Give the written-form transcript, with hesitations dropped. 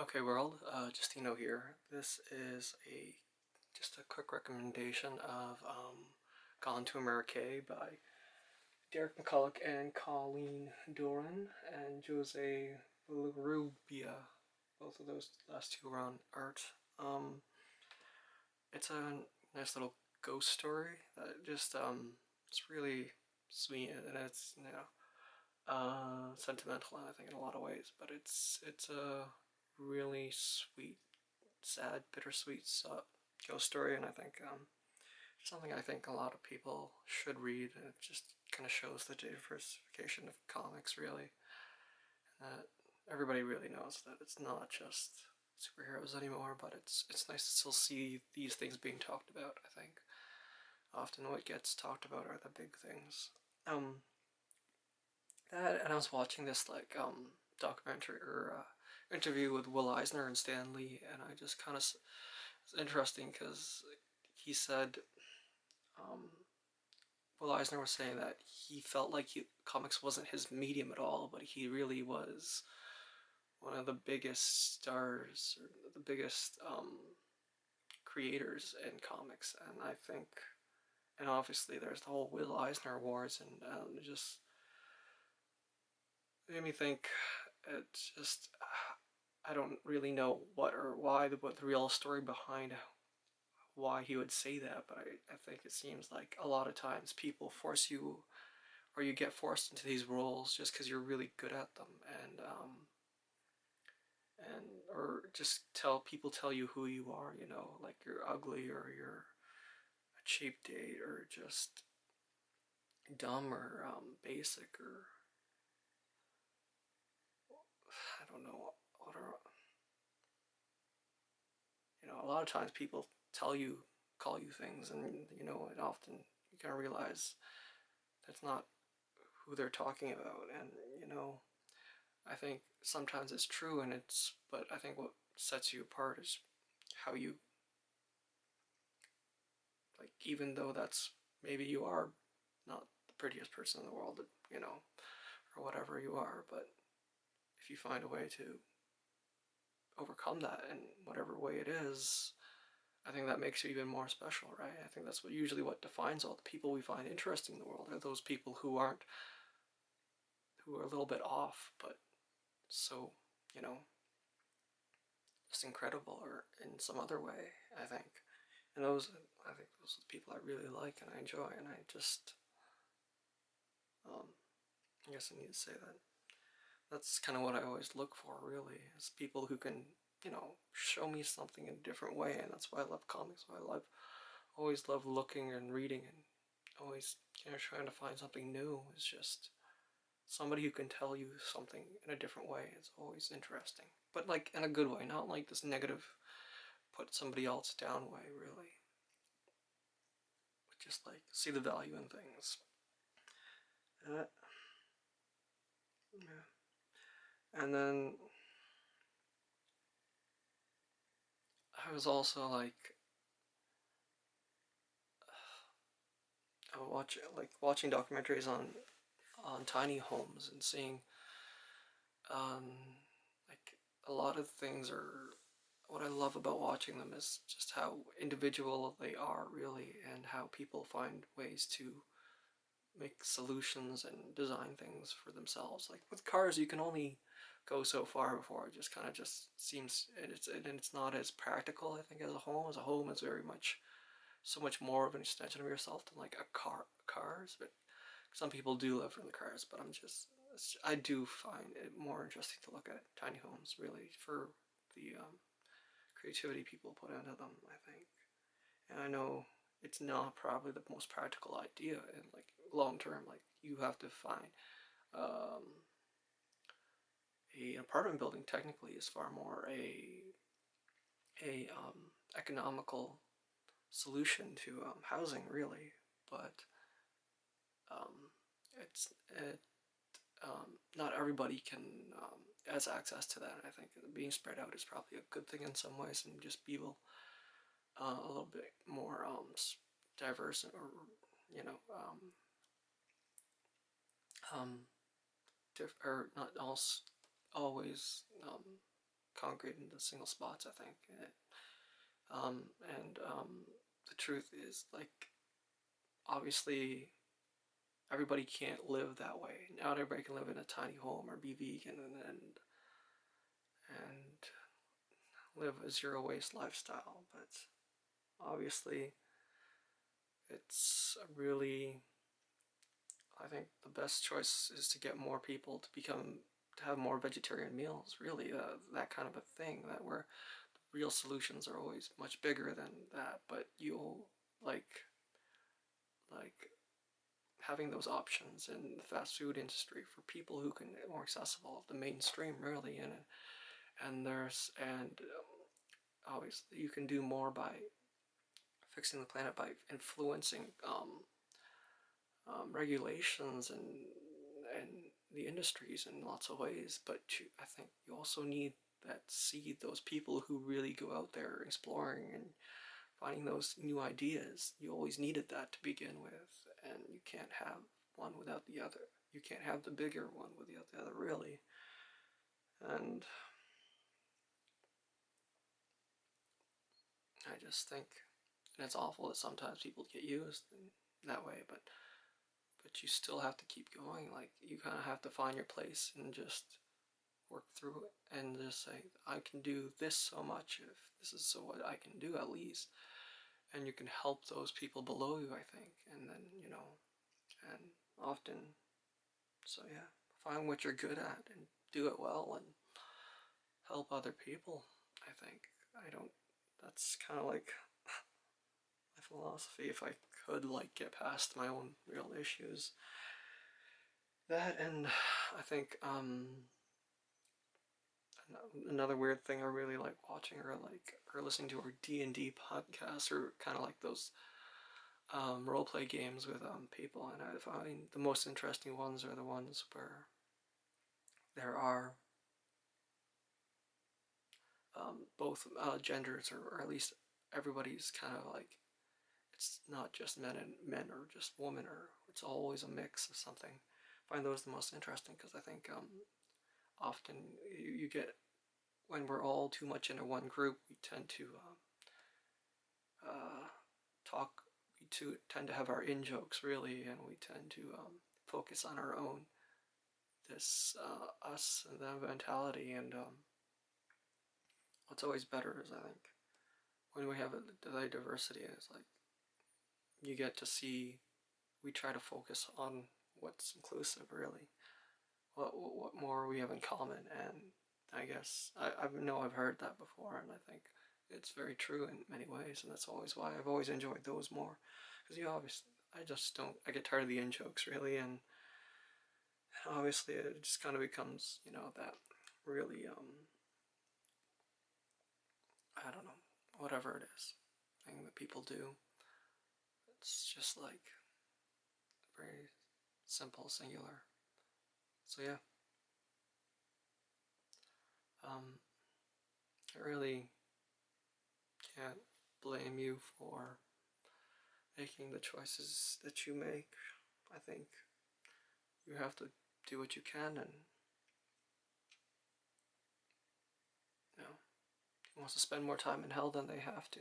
Okay, world. Justino here. This is just a quick recommendation of Gone to America by Derek McCulloch and Colleen Doran and Jose Rubia. Both of those last two are on art. It's a nice little ghost story that just it's really sweet, and it's sentimental, I think, in a lot of ways. But it's a really sweet, sad, bittersweet ghost story, and I think something I think a lot of people should read. And it just kind of shows the diversification of comics, really. That everybody really knows that it's not just superheroes anymore, but it's nice to still see these things being talked about. I think often what gets talked about are the big things. Um, that and I was watching this documentary or interview with Will Eisner and Stan Lee, and I just kind of it's interesting because he said um, Will Eisner was saying that he felt like comics wasn't his medium at all, but he really was one of the biggest stars or the biggest creators in comics. And I think, and obviously there's the whole Will Eisner Awards, and it just made me think. It's just I don't really know what or why what the real story behind why he would say that, but I think it seems like a lot of times people force you or you get forced into these roles just because you're really good at them, and or just tell you who you are, like you're ugly or you're a cheap date or just dumb or basic or I don't know what are a lot of times people call you things, and and often you kind of realize that's not who they're talking about, and I think sometimes it's true, but I think what sets you apart is how you, like, even though that's maybe you are not the prettiest person in the world, or whatever you are, but if you find a way to overcome that in whatever way it is, I think that makes you even more special, right? I think that's what defines all the people we find interesting in the world are those people who are a little bit off, but so, you know, just incredible or in some other way, I think. And I think those are the people I really like and I enjoy, and um, I guess I need to say that. That's kind of what I always look for, really, is people who can, show me something in a different way, and that's why I love comics. Why always love looking and reading, and always, trying to find something new. Is just somebody who can tell you something in a different way is always interesting, but like in a good way, not like this negative, put somebody else down way, really. But just like see the value in things. Uh, yeah. And then I was also like watching documentaries on tiny homes and seeing um, like a lot of things are what I love about watching them is just how individual they are, really, and how people find ways to make solutions and design things for themselves. Like with cars, you can only go so far before it just kind of just seems, and it's not as practical, I think, as a home. As a home is very much so much more of an extension of yourself than like a cars. But some people do live in the cars, but I do find it more interesting to look at tiny homes, really, for the creativity people put into them, I think. And I know it's not probably the most practical idea, and like long term, like you have to find um, a apartment building technically is far more a economical solution to housing, really, but um, it not everybody can has access to that. I think being spread out is probably a good thing in some ways, and just be able a little bit more diverse, or you know or not always concrete into single spots, I think. And the truth is, like, obviously everybody can't live that way. Not everybody can live in a tiny home or be vegan and live a zero waste lifestyle, but obviously it's really, I think the best choice is to get more people to have more vegetarian meals, really, that kind of a thing, that where real solutions are always much bigger than that, but you'll, like having those options in the fast food industry for people who can, more accessible, the mainstream, really, and there's, and obviously you can do more by fixing the planet by influencing regulations and the industries in lots of ways, but I think you also need that seed, those people who really go out there exploring and finding those new ideas. You always needed that to begin with, and you can't have one without the other. You can't have the bigger one without the other, really. And I just think, and it's awful that sometimes people get used in that way, but you still have to keep going. Like, you kind of have to find your place and just work through it and just say, I can do this so much, if this is so what I can do, at least. And you can help those people below you, I think. And then, and often, so yeah, find what you're good at and do it well and help other people, I think. That's kind of like my philosophy, if I could, like, get past my own real issues. That, and I think, another weird thing I really like watching or listening to are D&D podcasts, or kind of like those roleplay games with people, and I find the most interesting ones are the ones where there are both genders, or at least everybody's kind of like, it's not just men or just women, or it's always a mix of something. I find those the most interesting, because I think often you get, when we're all too much into one group, we tend to talk, tend to have our in-jokes, really, and we tend to focus on our own, this us and them mentality, and what's always better is, I think, when we have the diversity, is like, you get to see, we try to focus on what's inclusive, really, what more we have in common, and I guess, I know I've heard that before, and I think it's very true in many ways, and that's always why I've always enjoyed those more, because obviously, I just don't, I get tired of the in-jokes, really, and obviously it just kind of becomes, that really, I don't know, whatever it is, thing that people do, it's just like, very simple, singular, so yeah, I really can't blame you for making the choices that you make. I think you have to do what you can, and who wants to spend more time in hell than they have to.